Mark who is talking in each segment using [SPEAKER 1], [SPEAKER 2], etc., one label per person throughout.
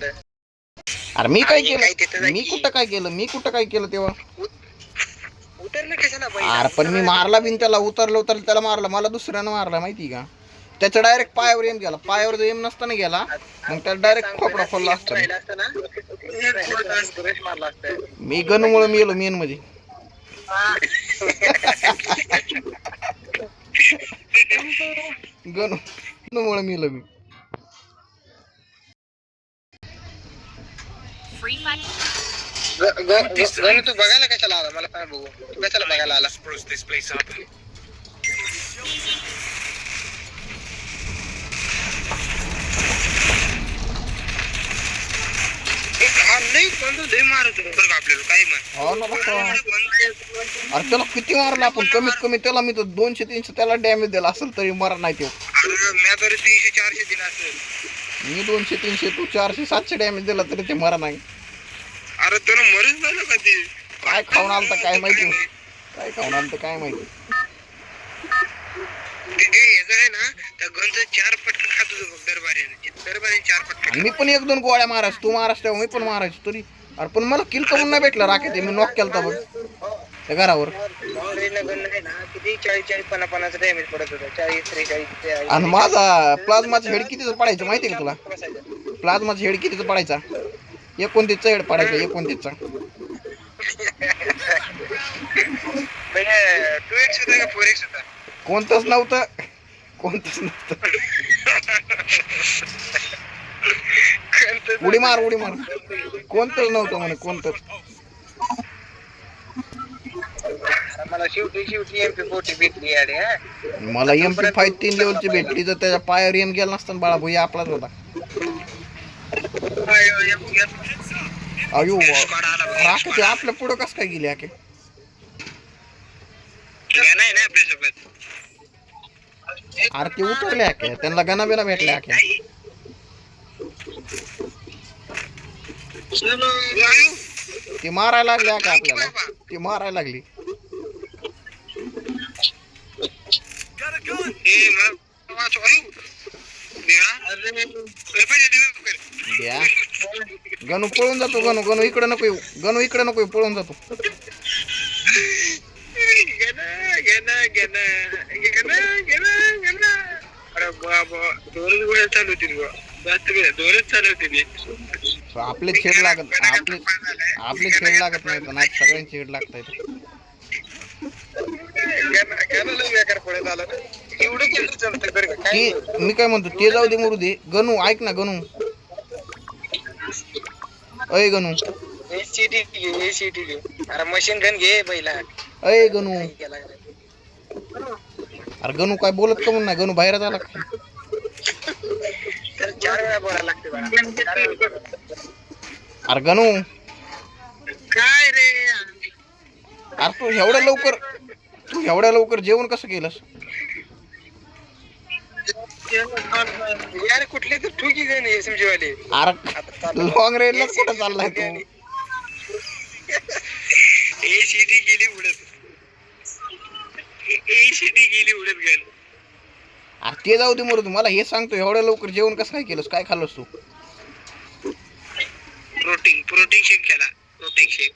[SPEAKER 1] अरे मी काय केलं? मी कुठं काय केलं तेव्हा?
[SPEAKER 2] उतरलं कशाला
[SPEAKER 1] अरे पण मी मारला बिन त्याला, उतरलं त्याला मारला, मला दुसऱ्यानं मारला माहिती का? त्याच्या डायरेक्ट पायावर एम गेला, पायावर जर एम नसताना गेला मग त्याला डायरेक्ट खोपडा खोलला असता. मी गनमुळे मेलो मेन मध्ये. गनमुळे मेलो मी.
[SPEAKER 2] तू बघायला कशाला आला मला काय बघू, तू कशाला बघायला आला?
[SPEAKER 1] अरे त्याला किती मारला आपण, कमीत कमी त्याला मी तर 200-300 त्याला डॅमेज दिला असेल तरी मरा नाही तो.
[SPEAKER 2] मी तर 300-400 दिला असेल.
[SPEAKER 1] मी 200-300, तू 400-700 डॅमेज दिला तरी ते मरा नाही.
[SPEAKER 2] अरे त्याला मरच झालं का ते?
[SPEAKER 1] काय खाऊन आलं तर काय माहिती, काय खाऊन आलं तर काय माहिती. मी पण 1-2 गोळ्या मारायच, तू मारास तेव्हा मी पण मारायचो तरी. अरे पण मला किल कमून नाही भेटला राकेत, मी नॉक केलता बघ त्या घरावर. आणि माझा प्लाझ्माचा हेड कितीच पडायचं माहिती का तुला? प्लाझ्माचा हेड कितीच पडायचा? 29चा हेड पडायचा, 29चा. कोणतंच नव्हतं. उडी मार कोणतंच नव्हतं म्हणे, कोणतंच.
[SPEAKER 2] मला शेवटी MP40 भेटली याडे.
[SPEAKER 1] मला MP5 3 लेवलची भेटली, तर त्याच्या पायावर एम गेला नसता बाळा भाई, आपलाच होता. अयो राकेत आपल्या पुढं कस काय गेली आके? अरे ते उतरले आके, त्यांना गणाबिना भेटले आके. ती मारायला लागली आके आपल्याला, ती मारायला लागली. गणू पळून जातो, गणू इकडे नको येऊ, गणू इकडे नको येऊ, पळून जातो.
[SPEAKER 2] अरे बाबा, 2 गोळ्या चालू होतील, 2च चालू होतील.
[SPEAKER 1] आपले छेड लागत, आपले छेड लागत नाही, पण आज सगळ्यांची छेड लागतायत. मी काय म्हणतो ते जाऊ दे, मरू दे. गणू ऐक ना, गणू अय गणू,
[SPEAKER 2] अरे मशीन गन घे पहिला.
[SPEAKER 1] अय गणू, अरे गणू काय बोलत का म्हणून नाही? गणू बाहेर झाला काय?
[SPEAKER 2] 4 वेळा बोलायला लागते.
[SPEAKER 1] अरे गणू
[SPEAKER 2] काय रे?
[SPEAKER 1] अरे तू एवढ्या लवकर जेवण कसं केलंस?
[SPEAKER 2] यार कुठले तर ठुकी गण SMG वाले.
[SPEAKER 1] अरे लॉंग रेंजला कुठं चाललाय तू?
[SPEAKER 2] गेली उडत गण.
[SPEAKER 1] अरे ते जाऊ दे, मरू तू. मला हे सांगतो, एवढ्या लवकर जेवण कसं काय केलंस? काय खाल्लंस तू?
[SPEAKER 2] प्रोटीन शेक केला. प्रोटीन शेक.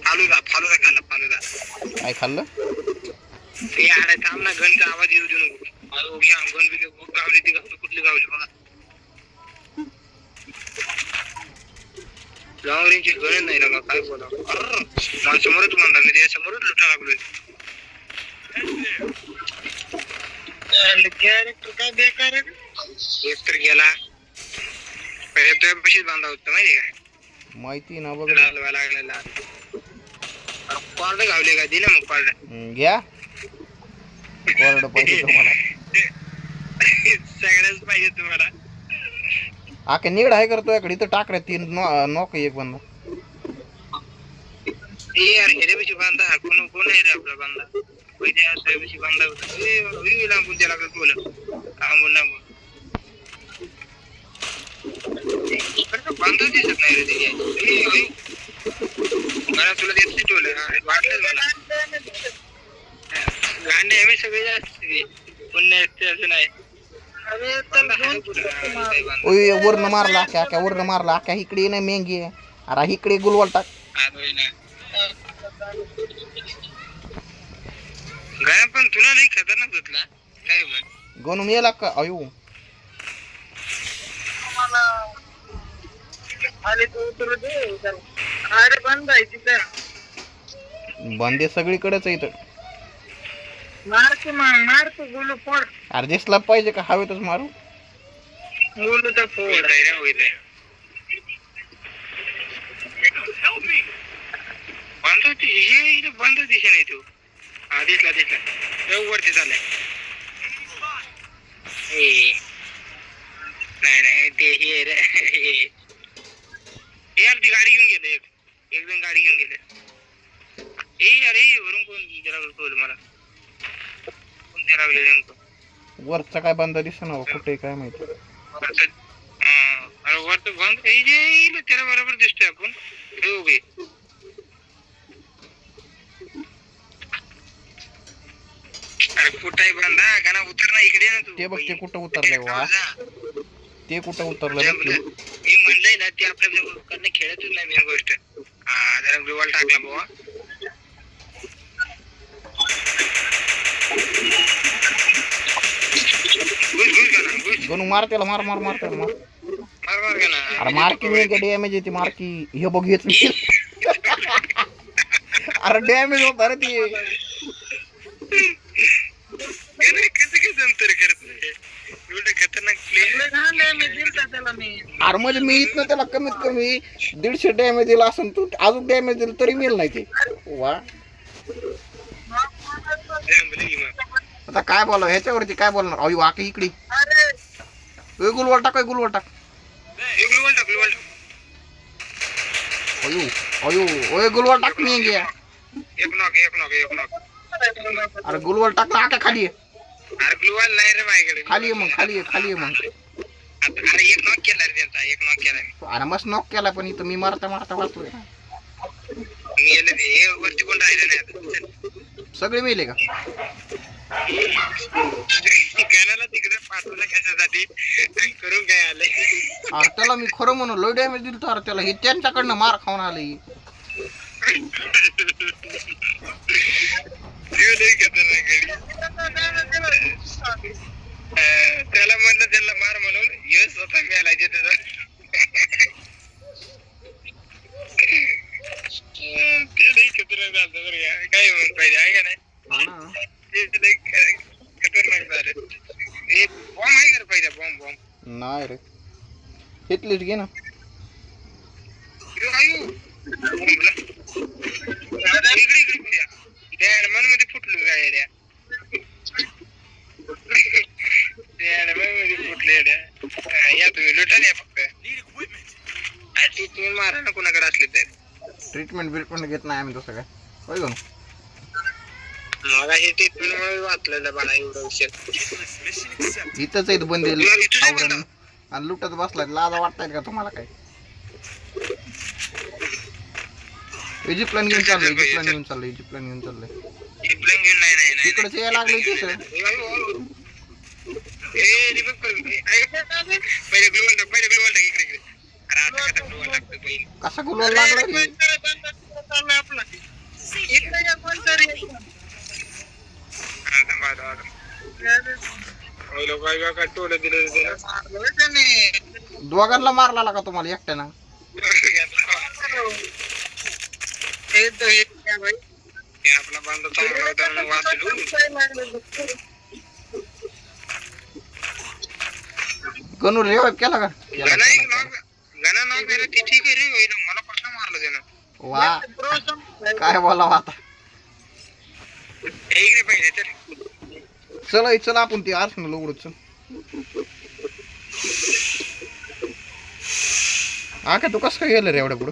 [SPEAKER 2] फालुदा खाल्ला.
[SPEAKER 1] काय खाल्लं?
[SPEAKER 2] ते आडे थांब ना, गनचा आवाज येऊ देऊ नको. घ्या गन बी गावली, ती गावली कुठली गावली बघा. लॉंग रेंजची गण नाही ना, काय बोला. माझ्या समोरच म्हणला, मी त्या समोरच लुटा लागलोय. कॅरेक्टर काय बेकार आहे. एक तर गेला, पहिले तुझ्यापाशीच बांधा होता माहिती का?
[SPEAKER 1] माहिती ना बघ.
[SPEAKER 2] लागलेला कॉर्ड गावले का? दिले मग कॉर्ड.
[SPEAKER 1] घ्या कॉर्ड पाहिजे तुम्हाला.
[SPEAKER 2] सगळ्याच पाहिजे तुम्हाला.
[SPEAKER 1] आके नीड आहे करतो याकडे, इथं टाक रे. 3 नॉक एक बंदा.
[SPEAKER 2] यार ह्याच्यापाशी बांधा. कोण आहे रे आपला बांधा? पहिले त्यापाशी बांधा होता. लांबून द्या लागत बोल. लांबून बांधा दिसत नाही रे ते. मला तुला देत नाही टोलं, वाटलं मला. गांडे आम्ही सगळे जास्त पुण्य असं नाही.
[SPEAKER 1] ओय वरनं मारला आख्या वरनं मारला आख्या इकडे नाही मेंगी आहे. अरे इकडे गुलवाल टाक.
[SPEAKER 2] गया पण तुला नाही खतरनाक घेतला काय म्हण
[SPEAKER 1] गणू मेला का अयो
[SPEAKER 2] अरे बंद आहे तिथं
[SPEAKER 1] बंदे सगळीकडेच आहे इथं.
[SPEAKER 2] मारतो बोलू फोड
[SPEAKER 1] अरे दिसला पाहिजे का हवेतच मारू
[SPEAKER 2] बोलू तर फोड बंद होती हे बंद दिशा नाही तू हा दिसला वरती चाललाय नाही ते हे रे यार ती गाडी घेऊन गेले एक जण गाडी घेऊन गेले अरे वरून कोण जरा मला
[SPEAKER 1] वरचा काय बंद दिसना कुठे काय माहिती.
[SPEAKER 2] अरे वर तर बंद त्याला बरोबर दिसतोय आपण उभे अरे कुठे बंदा गाणं उतर ना इकडे ना तू
[SPEAKER 1] ते बघ ते कुठं उतरलंय वा ते कुठं उतरलं
[SPEAKER 2] मी म्हणलंय ना ते आपल्या खेळतच नाही मेन गोष्ट हा जरा ग्लोबल टाकला बाबा
[SPEAKER 1] गणू मार त्याला मार मार मार त्याला मार अरे मार की नाही डॅमेज येते मार की हे बघ येत अरे डॅमेज होता रे ती अरे म्हणजे मी इथनं त्याला कमीत कमी 150 डॅमेज दिला असं तू अजून डॅमेज दिलं तरी मिळेल नाही ते वा. आता काय बोलाव ह्याच्यावरती काय बोलणार अयो आके इकडे गुलवल टाक गुलवल टाक अयो अयो ओय गुलवल टाक मी गया अरे गुलवल टाक ना आका खाली
[SPEAKER 2] अरे ग्लुवाल नाही रे माझ्याकडे
[SPEAKER 1] खाली आहे मग खाली आहे मग
[SPEAKER 2] अरे एक नॉक केला रे त्यांचा एक नॉक केला
[SPEAKER 1] अरे मस्त नॉक केला पण इथं मी मारता वाचलोय
[SPEAKER 2] मी हे वरती कोण राहिलं नाही
[SPEAKER 1] सगळे मेले का
[SPEAKER 2] गाण्याला तिकडे पाठवलं कशासाठी करून काय आलंय
[SPEAKER 1] अरे त्याला मी खरं म्हणून लय डॅमेज दिलं तर त्याला हे त्यांच्याकडनं मार खाऊन आलंय
[SPEAKER 2] त्याला म्हणलं त्याला मार म्हणून हे स्वतः मिळायचे त्याचा काय म्हणून पाहिजे आहे का नाही खतरनाक झालं बॉम्ब आहे का पाहिजे बॉम्ब
[SPEAKER 1] नाही रे घेतलीच घे ना
[SPEAKER 2] मध्ये फुटलो गाड्या फुटले या तुम्ही लुटा नाही फक्त तुम्ही मारा ना कोणाकडे असले तर
[SPEAKER 1] ट्रीटमेंट घेत नाही आम्ही तसं काय होय गं
[SPEAKER 2] मला हे ट्रीटमेंट वाचलेलं मला एवढं उशीर
[SPEAKER 1] इथंच आहेत बंदेल आवरण आणि लुटत बसलाय लाजा वाटतायत का तुम्हाला काय इजिप्तला घेऊन चाललंय तिकडच यायला लागले तिथं कसा गुलवाल लागला रे दोघांना मारला का तुम्हाला एकट्यानं
[SPEAKER 2] आपला बांधा चांगला होता म्हणून वाचलो
[SPEAKER 1] गणू रेवाय केला का
[SPEAKER 2] गाणं नाव केलं ते ठीक आहे रे मला कसं मारलं त्यानं
[SPEAKER 1] वा काय बोलावं आता
[SPEAKER 2] इकडे पाहिजे तर
[SPEAKER 1] चला आपण ते आर्सेनल उघडू चल हा का तू कसं काय गेलं रे एवढ्या पुढं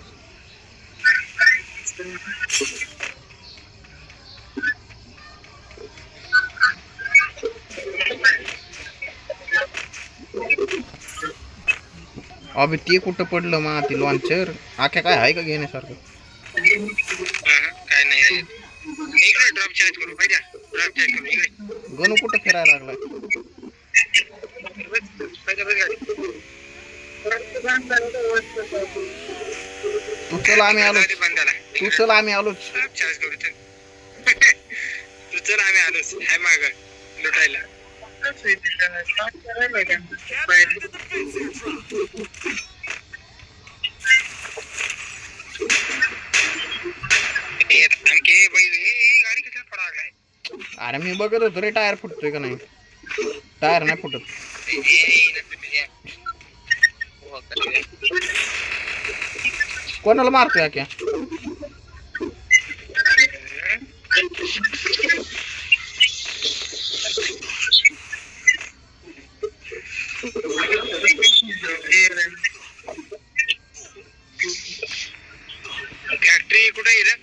[SPEAKER 1] अबे ते कुठं पडलं मा ते लॉन्चर आख्या काय आहे का घेण्यासारखं
[SPEAKER 2] काय नाही इकडे ड्रॉप चार्ज करू पाहिजे ड्रॉप चार्ज करू इकडे
[SPEAKER 1] गणू कुठं फिरायला लागलाय तू चल आम्ही आलो
[SPEAKER 2] बंदाला
[SPEAKER 1] तू चल आम्ही आलोच
[SPEAKER 2] चार्ज करू चल. तू चल आम्ही आलोच हाय माग लुटायला. आणखी बैल ही गाडी कशाला पडागलाय.
[SPEAKER 1] अरे मी बघत होतो रे टायर फुटतोय का नाही. टायर नाही फुटत. कोणाला मारतोय क्या
[SPEAKER 2] फॅक्टरी कुठे आहे रे.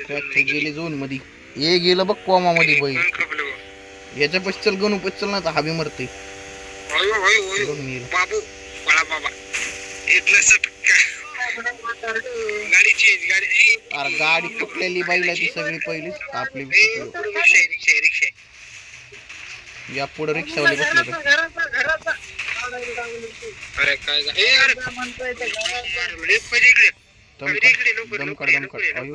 [SPEAKER 1] फॅक्टरी गेली झोन मध्ये हे गेलं बघ कोमा मध्ये बैल याच्या पशी चल गणू पशी चल ना तर हवी मरते
[SPEAKER 2] बाबू बळा बाबा इथलं सटका गाडी चेंज गाडी.
[SPEAKER 1] अरे गाडी फुटलेली बैल ती सगळी पहिलीच आपली
[SPEAKER 2] रिक्षा
[SPEAKER 1] या पुढे रिक्षावाले बसले
[SPEAKER 2] अरे काय
[SPEAKER 1] दमकड अयो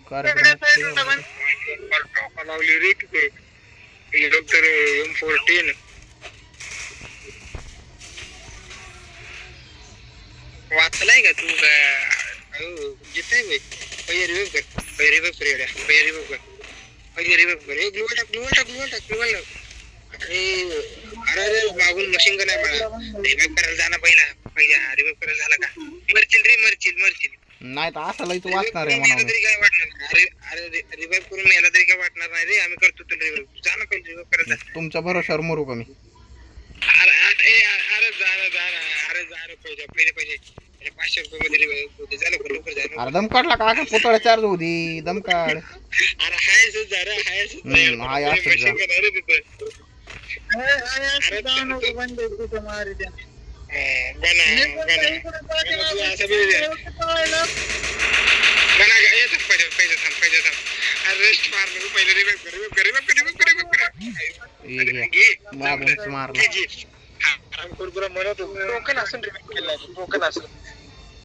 [SPEAKER 1] कार्यक्रम
[SPEAKER 2] लावली रे डॉक्टर M14 वाचलाय का तू जिथे पहिल्या रिव्ह कर पहिल्या रिव्ह कर एवढ्या पहिल्या रिव्ह कर पहिल्या रिव्ह कर हे ग्लुवल टाक अरे अरे अरे मागून मशीन गन आहे मला रिव्ह करायला जाणं पहिला रिव्ह करायला झाला का मरचिल
[SPEAKER 1] नाही तर असा लई तू वाचणार आहे म्हणा
[SPEAKER 2] तरी काय वाटणार अरे अरे रिव्ह करून याला तरी काय वाटणार नाही रे आम्ही करतो तुला रिव्ह जाणं पहिले रिव्ह करायला
[SPEAKER 1] तुमच्या भरोशावर मरू का मी
[SPEAKER 2] अरे अरे पहिले 500 रुपये मध्ये रिव्ह झालं लवकर जाय
[SPEAKER 1] अरे दम काढला का पुतळा चार्ज होऊ दे दम काढ
[SPEAKER 2] अरे हाय जरा हाय
[SPEAKER 1] हाय असं जा
[SPEAKER 2] अरे नको बंद तू मारी द्या
[SPEAKER 1] मारला
[SPEAKER 2] म्हणत टोकन असून